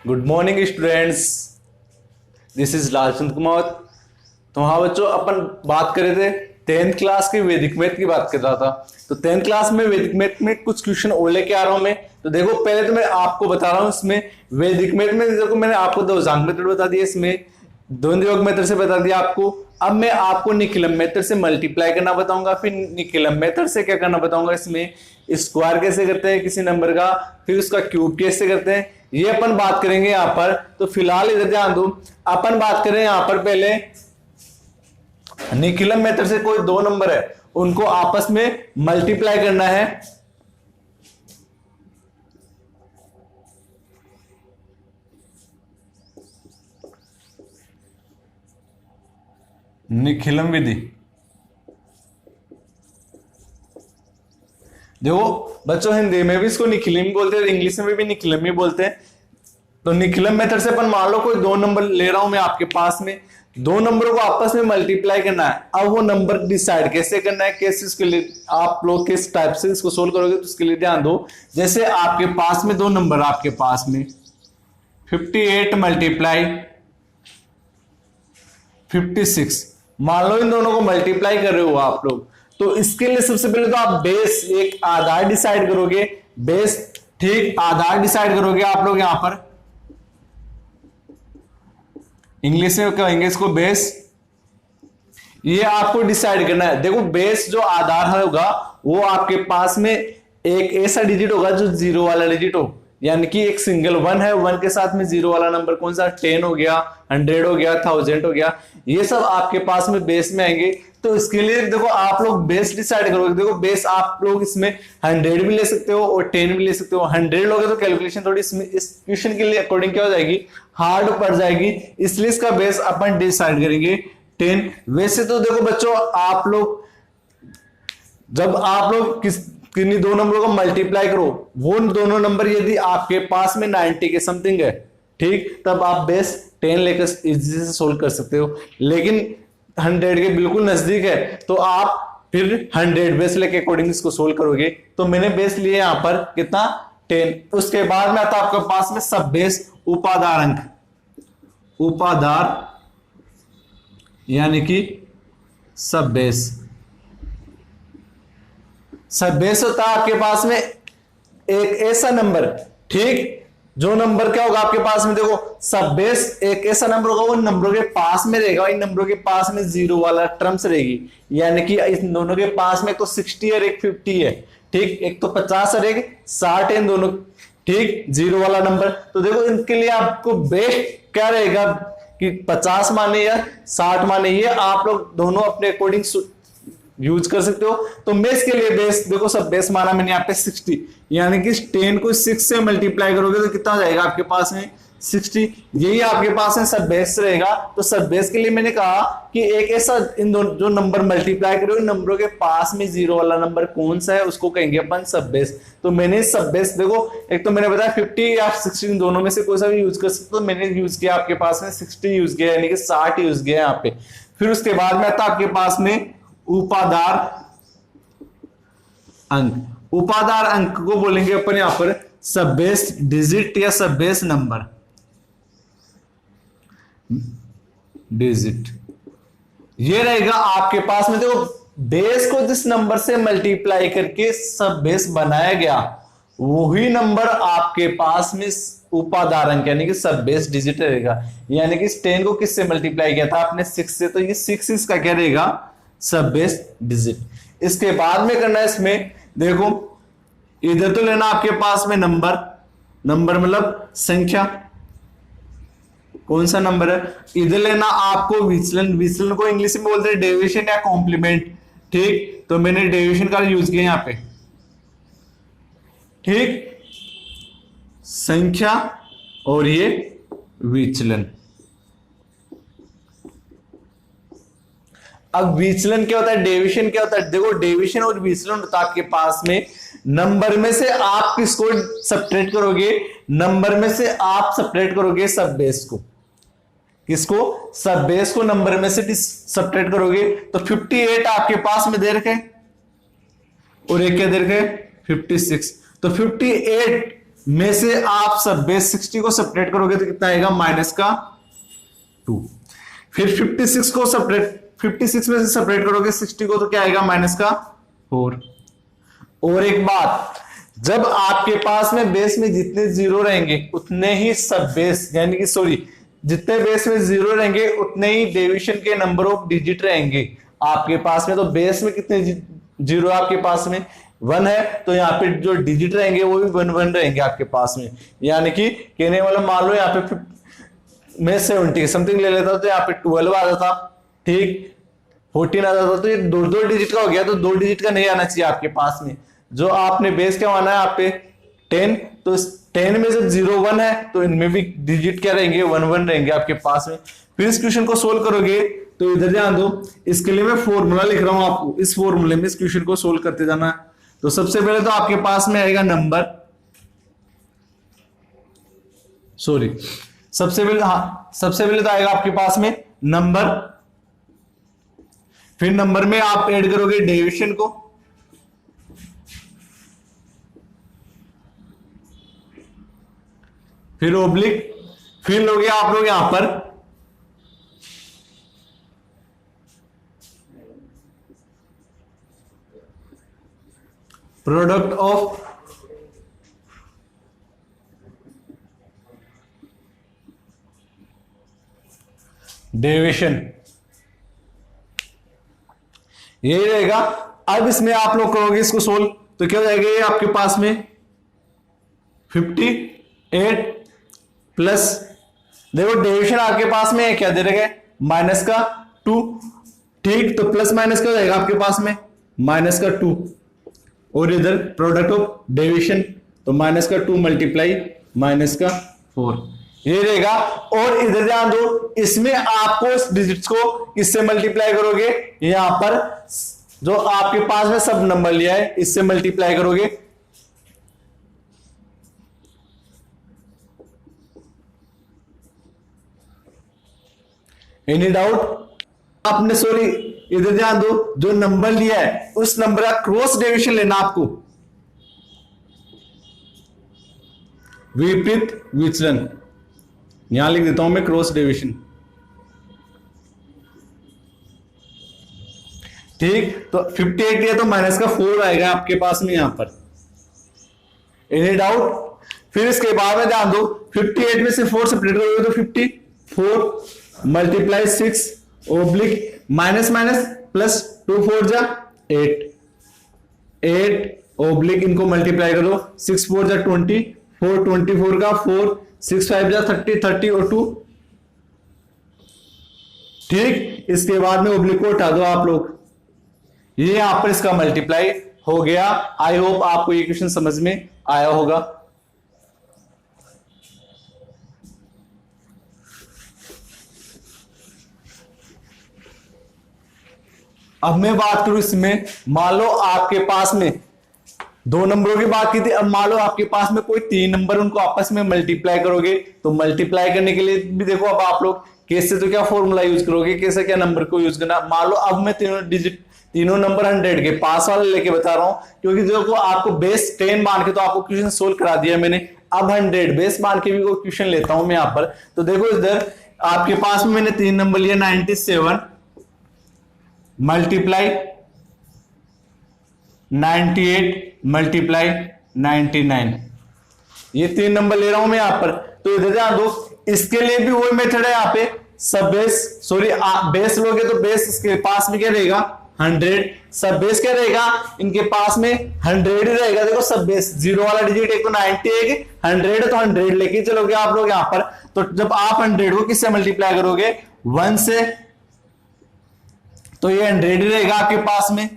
Good morning students, this is Lalchand Kumar. तो हाँ बच्चों, अपन बात कर रहे थे 10th क्लास की वैदिक मैथ की बात कर रहा था। तो 10th क्लास में वैदिक मैथ में कुछ क्वेश्चन और लेके आ रहा हूं मैं। तो देखो, पहले तो मैं आपको बता रहा हूं, इसमें वैदिक मैथ में देखो मैंने आपको दो जांग मेथड बता दिया, इसमें द्वंद्व योग मेथड से बता दिया आपको। अब मैं आपको निखिलम मेथड से मल्टीप्लाई करना बताऊंगा, फिर निखिलम मेथड से क्या करना बताऊंगा, इसमें स्क्वायर कैसे करते हैं किसी नंबर का, फिर उसका क्यूब कैसे करते हैं, ये अपन बात करेंगे यहां पर। तो फिलहाल इधर ध्यान दो, अपन बात करें यहां पर पहले निखिलम मेथड से कोई दो नंबर है उनको आपस में मल्टीप्लाई करना है। निखिलम विधि, देखो बच्चों हिंदी में भी इसको निखिलम बोलते हैं, इंग्लिश में भी निखिलम ही बोलते हैं। तो निखिलम मेथड से अपन मान लो कोई दो नंबर ले रहा हूं मैं आपके पास में, दो नंबरों को आपस में मल्टीप्लाई करना है। अब वो नंबर डिसाइड कैसे करना है, कैसे इसके लिए आप लोग किस टाइप से इसको सोल्व करोगे, तो उसके लिए ध्यान दो। जैसे आपके पास में दो नंबर, आपके पास में 58 मल्टीप्लाई 56, मान लो इन दोनों को मल्टीप्लाई कर रहे हो आप लोग। तो इसके लिए सबसे पहले तो आप बेस एक आधार डिसाइड करोगे, बेस ठीक आधार डिसाइड करोगे आप लोग। यहां पर इंग्लिश में कहेंगे इसको बेस, ये आपको डिसाइड करना है। देखो बेस जो आधार होगा वो आपके पास में एक ऐसा डिजिट होगा जो जीरो वाला डिजिट हो, यानी कि एक सिंगल वन है, वन के साथ में जीरो वाला नंबर कौन सा, 10 हो गया, 100 हो गया, 1000 हो गया, ये सब आपके पास में बेस में आएंगे। तो इसके लिए देखो आप लोग बेस डिसाइड करोगे। देखो बेस आप लोग इसमें 100 भी ले सकते हो और 10 भी ले सकते हो। 100 लोगे तो कैलकुलेशन थोड़ी इसमें इस क्वेश्चन के लिए अकॉर्डिंग क्या हो जाएगी, हार्ड पड़ जाएगी, इसलिए इसका बेस अपन डिसाइड करेंगे 10। वैसे तो देखो बच्चों, आप लोग जब आप लोग किन्हीं दो नंबरों को मल्टीप्लाई करो, वो दोनों नंबर यदि आपके पास में 90 के समथिंग है, ठीक, तब आप बेस 10 लेकर इजी से सोल्व कर सकते हो। लेकिन 100 के बिल्कुल नजदीक है तो आप फिर 100 बेस लेके अकॉर्डिंग इसको सोल्व करोगे। तो मैंने बेस लिए यहां पर कितना, 10। उसके बाद में आता आपके पास में सब बेस उपादार अंक, उपादार यानी कि सब बेस। सब बेस होता है आपके पास में एक ऐसा नंबर, ठीक, जो नंबर क्या होगा आपके पास में, देखो सब बेस एक ऐसा नंबर होगा, वो नंबरों के पास में रहेगा, इन नंबरों के पास में जीरो वाला टर्म्स रहेगी, यानी कि इस दोनों के पास में तो 60 और एक 50 है, ठीक, एक तो 50 और एक 60 है इन दोनों, ठीक, जीरो वाला नंबर। तो देखो इनके लिए आपको बेस्ट क्या रहेगा कि 50 माने या 60 माने, ये आप लोग दोनों अपने अकॉर्डिंग यूज कर सकते हो। तो बेस के लिए बेस देखो, सब बेस माना मैंने यहाँ पे 60, यानी कि 10 को 6 से मल्टीप्लाई करोगे तो कितना हो जाएगा आपके पास में 60, यही आपके पास में सब बेस रहेगा। तो सब बेस के लिए मैंने कहा कि एक ऐसा इन दोनों जो नंबर मल्टीप्लाई करो, इन नंबरों के पास में जीरो वाला नंबर कौन सा है उसको कहेंगे अपन सब बेस। तो मैंने सब बेस देखो, एक तो मैंने बताया 50 या 60 दोनों में से कोई सा भी यूज कर सकते हो, तो मैंने यूज किया आपके पास में 60 यूज किया, यानी कि 60 यूज किया यहाँ पे। फिर उसके बाद में आता आपके पास में उपादार अंक। उपादार अंक को बोलेंगे अपन यहां पर सब बेस डिजिट या सब बेस नंबर, डिजिट ये रहेगा आपके पास में। देखो बेस को जिस नंबर से मल्टीप्लाई करके सब बेस बनाया गया, वही नंबर आपके पास में उपादार अंक यानी कि सब बेस डिजिट रहेगा। यानी कि 10 को किससे मल्टीप्लाई किया था आपने, 6 से, तो ये 6 इसका क्या रहेगा, सब बेस डिजिट। इसके बाद में करना है इसमें, देखो इधर तो लेना आपके पास में नंबर, नंबर मतलब संख्या, कौन सा नंबर है, इधर लेना आपको विचलन, विचलन को इंग्लिश में बोलते हैं डेविएशन या कॉम्प्लीमेंट, ठीक, तो मैंने डेविएशन का यूज किया यहां पे, ठीक, संख्या और ये विचलन। अब विचलन क्या होता है, डेविएशन क्या होता है, देखो डेविएशन और विचलन होता है आपके पास में नंबर में से आप किसको सब्ट्रैक्ट करोगे, नंबर में से आप सब्ट्रैक्ट करोगे सब बेस को, किसको, सब बेस को नंबर में से सब्ट्रैक्ट करोगे। तो 58 आपके पास में दे रखे और एक क्या दे रखे 56, तो 58 में से आप सब बेस 60 को सेपरेट करोगे तो कितना आएगा, माइनस का 2। फिर 56 को सेपरेट 56 में से सेपरेट करोगे 60 को तो क्या आएगा, माइनस का 4। और एक बात, जब आपके पास में बेस में जितने जीरो रहेंगे उतने ही सब बेस, यानी कि सॉरी, जितने बेस में जीरो रहेंगे उतने ही डेविएशन के नंबर ऑफ डिजिट रहेंगे आपके पास में। तो बेस में कितने जीरो आपके पास में 1 है, तो यहाँ पे जो डिजिट रहेंगे वो भी 1 1 रहेंगे आपके पास में। यानी कि कहने वाला, मान लो यहाँ पे मैं 70 समथिंग ले लेता तो यहाँ पे 12 आ जाता, ठीक, 14 आ जाता, तो ये दो दो डिजिट का हो गया, तो 2 डिजिट का नहीं आना चाहिए आपके पास में। जो आपने बेस क्या माना है आप पे 10, तो 10 में जब 0 1 है तो इनमें भी डिजिट क्या रहेंगे, 1 1 रहेंगे आपके पास में। फिर इस क्वेश्चन को सोल्व करोगे तो इधर ध्यान दो, इसके लिए मैं फॉर्मूला लिख रहा हूं आपको, इस फॉर्मूले में इस क्वेश्चन को सोल्व करते जाना है। तो सबसे पहले तो आपके पास में आएगा नंबर, सॉरी, सबसे पहले तो आएगा आपके पास में नंबर, फिर नंबर में आप ऐड करोगे डेविएशन को, फिर ओब्लिक, फिर लोगे आप लोग यहां पर प्रोडक्ट ऑफ डेविएशन, यही रहेगा। अब इसमें आप लोग करोगे इसको सोल्व तो क्या हो जाएगा, ये आपके पास में 58 प्लस, देखो डेविएशन आपके पास में क्या दे रखे, माइनस का 2, ठीक, तो प्लस माइनस क्या हो जाएगा आपके पास में, माइनस का 2, और इधर प्रोडक्ट ऑफ डेविएशन तो माइनस का 2 मल्टीप्लाई माइनस का 4, ये रहेगा। और इधर ध्यान दो, इसमें आपको इस डिजिट्स को इससे मल्टीप्लाई करोगे, यहां पर जो आपके पास में सब नंबर लिया है इससे मल्टीप्लाई करोगे, एनी डाउट आपने, सॉरी इधर ध्यान दो, जो नंबर लिया है उस नंबर का क्रॉस डेविएशन लेना आपको, विपरीत विचलन, यहां लिख देता हूं मैं क्रॉस डेविएशन, ठीक। तो 58 लिया तो माइनस का 4 आएगा आपके पास में यहां पर, एनी डाउट। फिर इसके बाद में ध्यान दो, 58 में से 4 सेपरेट करोगे तो 54 multiply 6 oblique minus minus plus 2 4 जा 8 ओब्लिक, इनको मल्टीप्लाई करो, 6 4 जा 20, 4 24 का 4, 6 5 जा 30, 30 और 2, ठीक। इसके बाद में ओब्लिक को उठा दो आप लोग, ये यहां पर इसका मल्टीप्लाई हो गया। आई होप आपको ये क्वेश्चन समझ में आया होगा। अब मैं बात करूं इसमें, मान लो आपके पास में 2 नंबरों की बात की थी, अब मान लो आपके पास में कोई 3 नंबर, उनको आपस में मल्टीप्लाई करोगे, तो मल्टीप्लाई करने के लिए भी देखो अब आप लोग कैसे, तो क्या फॉर्मूला यूज करोगे, कैसे क्या नंबर को यूज करना। मान लो अब मैं तीनों नंबर 100 के पास वाले लेके बता रहा हूं, क्योंकि देखो आपको बेस 10 मान के तो आपको क्वेश्चन सोल्व करा दिया मैंने, अब 100 बेस मान के भी कोई क्वेश्चन लेता हूं मैं यहां पर। तो देखो इधर आपके पास में मैंने 3 नंबर लिया, 97 मल्टीप्लाई 98 मल्टीप्लाई 99, ये 3 नंबर ले रहा हूं मैं यहां पर। तो इधर ध्यान दो, इसके लिए भी वही मेथड है यहाँ पे, सब बेस, सॉरी बेस लोगे तो बेस इसके पास में क्या रहेगा 100, सब बेस क्या रहेगा इनके पास में 100 ही रहेगा। देखो सब बेस जीरो वाला डिजिट एक तो 90 है, 100 है तो 100 लेके चलोगे आप लोग यहाँ पर। तो जब आप 100 को किससे मल्टीप्लाई करोगे 1 से, तो ये 100 ही रहेगा आपके पास में,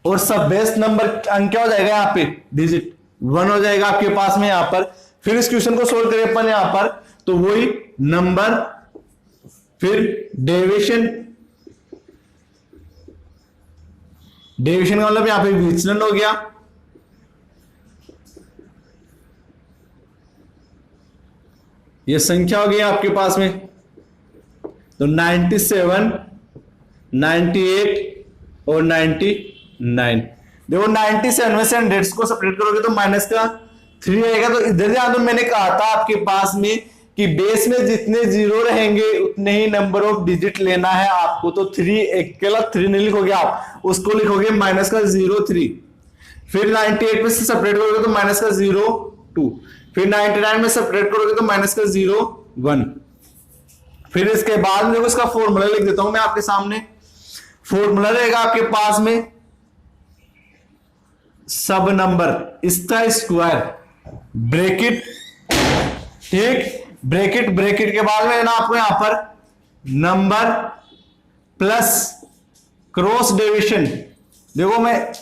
और सब बेस नंबर अंक क्या हो जाएगा यहाँ पे डिजिट 1 हो जाएगा आपके पास में यहाँ पर। फिर इस क्वेश्चन को सोल्व करें अपन यहां पर, तो वही नंबर, फिर डेविएशन का मतलब यहां पे विचलन हो गया, ये संख्या हो गई आपके पास में। तो 97, 98 और 99, देखो 97 में से 100 को सेपरेट करोगे तो माइनस का 3 आएगा। तो इधर ध्यान दो, मैंने कहा था आपके पास में कि बेस में जितने जीरो रहेंगे उतने ही नंबर ऑफ डिजिट लेना है आपको। तो 3 अकेला 3 नहीं लिखोगे आप, उसको लिखोगे -0 3। फिर 98 में से सेपरेट करोगे तो -0 2। फिर 99 में सेपरेट करोगे तो -0 1। फिर इसके बाद में देखो इसका फॉर्मूला लिख देता हूं मैं आपके सामने। फॉर्मूला रहेगा आपके पास में सब नंबर इसका स्क्वायर ब्रैकेट, ठीक, ब्रैकेट के बाद में ना आपको यहां पर नंबर प्लस क्रॉस डिवीजन। देखो मैं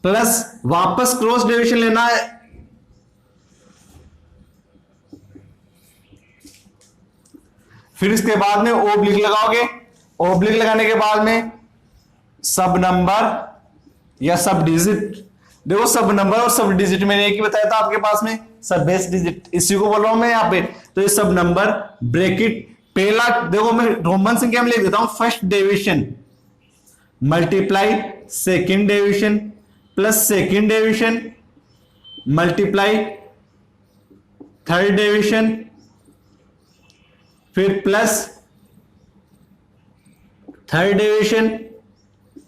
प्लस वापस क्रॉस डिवीजन लेना है, फिर इसके बाद में ओब्लिक लगाओगे। ओब्लिक लगाने के बाद में सब नंबर या सब डिजिट। देखो सब नंबर और सब डिजिट मैंने एक ही बताया था आपके पास में, सब बेस डिजिट, इसी को बोल रहा हूं मैं यहां पे। तो ये सब नंबर ब्रैकेट पहला, देखो मैं रोमन संख्या में लिख देता हूं, first division multiply second division plus second division multiply third division, फिर plus third division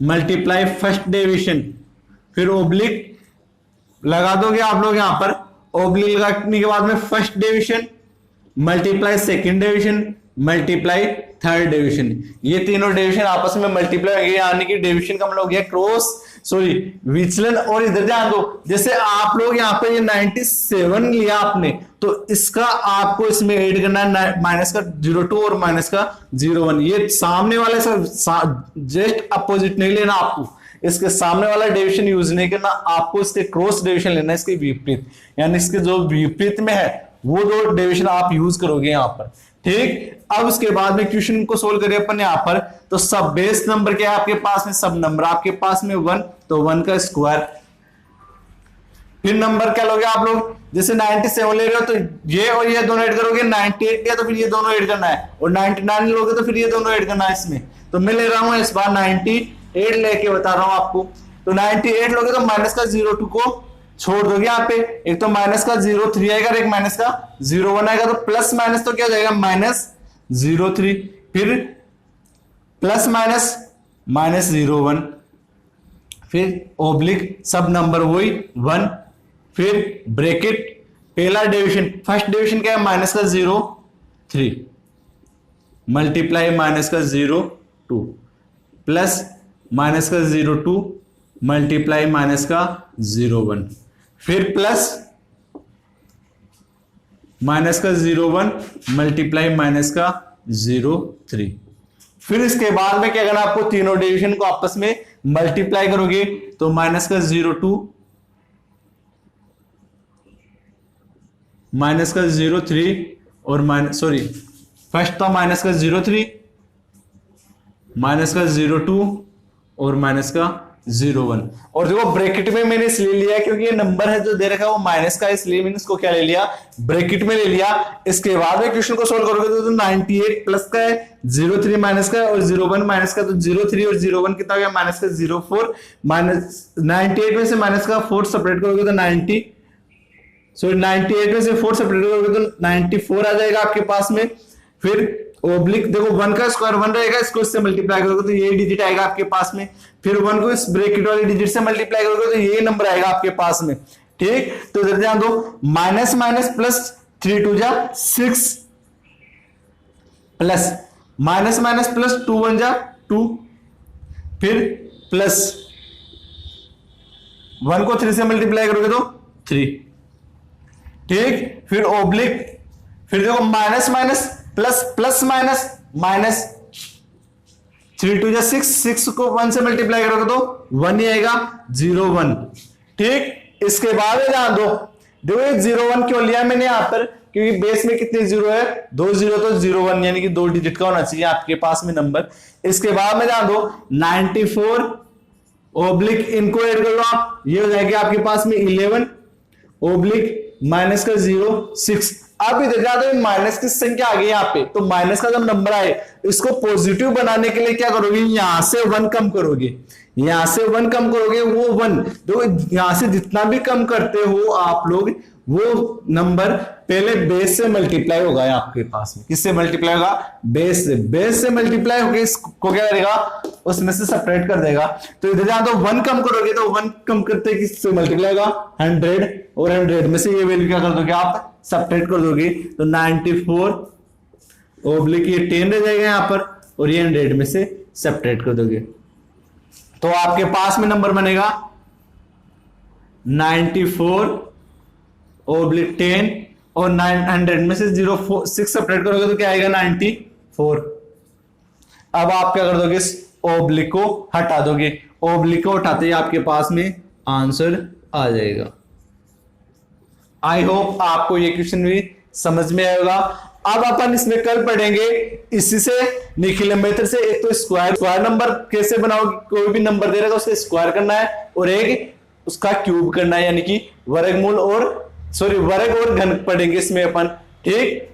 multiply first division, फिर ओब्लिक लगा दोगे आप लोग यहां पर। ओब्लिक लगाने के बाद में first division multiply second division multiply third division, ये तीनों डिवीजन आपस में मल्टीप्लाई होंगे, यानी कि डिवीजन का मतलब हो गया क्रॉस सॉरी विचलन। और इधर ध्यान दो, जैसे आप लोग यहाँ पे ये 97 लिया आपने, तो इसका आपको इसमें ऐड करना है माइनस का 02 और माइनस का 01। ये सामने वाले जस्ट अपोजिट नहीं लेना आपको, इसके सामने वाला डिवीजन यूज नहीं करना आपको, इसके क्रॉस डिवीजन लेना है, इसके विपरीत, यानी इसके जो विपरीत में है वो दो डिवीजन आप यूज करोगे यहां पर, ठीक। अब उसके बाद में क्वेश्चन को सोल्व करें अपन यहां पर। तो सब बेस नंबर क्या है आपके पास में, सब नंबर आपके पास में 1, तो 1 का स्क्वायर। फिर नंबर क्या लोगे आप लोग, जैसे 97 ले रहे हो तो ये और ये दोनों ऐड करोगे, 98 लिया तो फिर ये दोनों ऐड करना है, और 99 लोगे तो फिर ये दोनों ऐड करना है इसमें। तो मैं ले रहा हूं इस बार 98 लेके बता रहा हूं आपको। तो 98 लोगे तो माइनस का 02 को छोड़ दोगे यहाँ पे, एक तो माइनस का 03 आएगा और एक माइनस का 01 आएगा, तो प्लस माइनस तो क्या हो जाएगा -03, फिर प्लस माइनस -01, फिर ओब्लिक सब नंबर वही 1, फिर ब्रैकेट पहला डिवीजन, फर्स्ट डिवीजन क्या है माइनस का 03 मल्टीप्लाई माइनस का 02 प्लस माइनस का 02 मल्टीप्लाई माइनस का 01, फिर प्लस माइनस का 01 मल्टीप्लाई माइनस का 03। फिर इसके बाद में क्या करना आपको, तीनों डिवीजन को आपस में मल्टीप्लाई करोगे, तो माइनस का 02 माइनस का 03 और फर्स्ट था माइनस का 03 माइनस का 02 और माइनस का 01। और देखो ब्रैकेट में मैंने इसलिए लिया क्योंकि ये नंबर है जो दे रखा है वो माइनस का, इसलिए मैंने इसको क्या ले लिया, ब्रैकेट में ले लिया। इसके बाद में क्वेश्चन को सोल्व करोगे तो 98 प्लस का है, 03 माइनस का है और 01 माइनस का, तो 03 और 01 कितना हो गया माइनस का 04, माइनस 98 में से माइनस का 4 सेपरेट करोगे तो 98 में से 4 सेपरेट करोगे तो 94 आ जाएगा आपके पास में। फिर ओब्लिक देखो 1 का स्क्वायर 1 रहेगा, इसको इससे मल्टीप्लाई करोगे तो ये डिजिट आएगा आपके पास में, फिर 1 को इस ब्रैकेट वाले डिजिट से मल्टीप्लाई करोगे तो ये नंबर आएगा आपके पास में, ठीक। तो इधर ध्यान दो, माइनस माइनस प्लस 3 2 जा 6 प्लस माइनस माइनस प्लस 2 1 जा 2, फिर प्लस 1 को 3 से मल्टीप्लाई करोगे तो 3, ठीक। फिर ओब्लिक, फिर देखो minus minus plus plus minus minus 3 2 6 6 को 1 से मल्टीप्लाई करोगे तो 1 ही आएगा 0 1, ठीक। इसके बाद ध्यान दो, देखो ये 0 1 क्यों लिया मैंने यहां पर, क्योंकि बेस में कितने जीरो है 2 0, तो 0 1 यानी कि 2 डिजिट का होना चाहिए आपके पास में नंबर। इसके बाद में ध्यान दो 94 ओब्लिक इनको ऐड कर लो आप, ये हो जाएगा आपके पास में 11 ओब्लिक माइनस का 0 6। अब इधर जाते हैं माइनस की संख्या आ गई यहाँ पे, तो माइनस का जब नंबर आए इसको पॉजिटिव बनाने के लिए क्या करोगे, यहां से 1 कम करोगे, यहां से 1 कम करोगे, वो 1 तो यहां से जितना भी कम करते हो आप लोग, वो नंबर पहले बेस से मल्टीप्लाई होगा आपके पास में, किससे मल्टीप्लाई होगा, बेस से, बेस से मल्टीप्लाई होकर इसको क्या करेगा, उसमें से सेपरेट कर देगा। तो इधर जहां तो 1 कम करोगे तो 1 कम करते किससे मल्टीप्लाई होगा, 100, और 100 में से ये वैल्यू क्या कर दोगे आप, सेपरेट कर दोगे, तो 94 ओब्लिक ये 10 रह जाएगा यहां पर, और ये 100 में से सेपरेट कर दोगे, तो आपके पास में नंबर बनेगा 94 ओब्लिक 10, और 900 में से 6 सेपरेट करोगे तो क्या आएगा, 94। अब आप क्या कर दोगे, इस ओब्लिक को हटा दोगे, ओब्लिक को हटाते ही आपके पास में आंसर आ जाएगा। आई होप आपको ये क्वेश्चन भी समझ में आएगा। अब अपन इसमें कल पढ़ेंगे इसी से निखिल मेथड से, एक तो स्क्वायर नंबर कैसे बनाओगे, कोई भी नंबर दे रहा है उससे स्क्वायर करना है, और एक उसका क्यूब करना है, यानी कि वर्गमूल और वर्ग और घन पढ़ेंगे इसमें अपन, ठीक।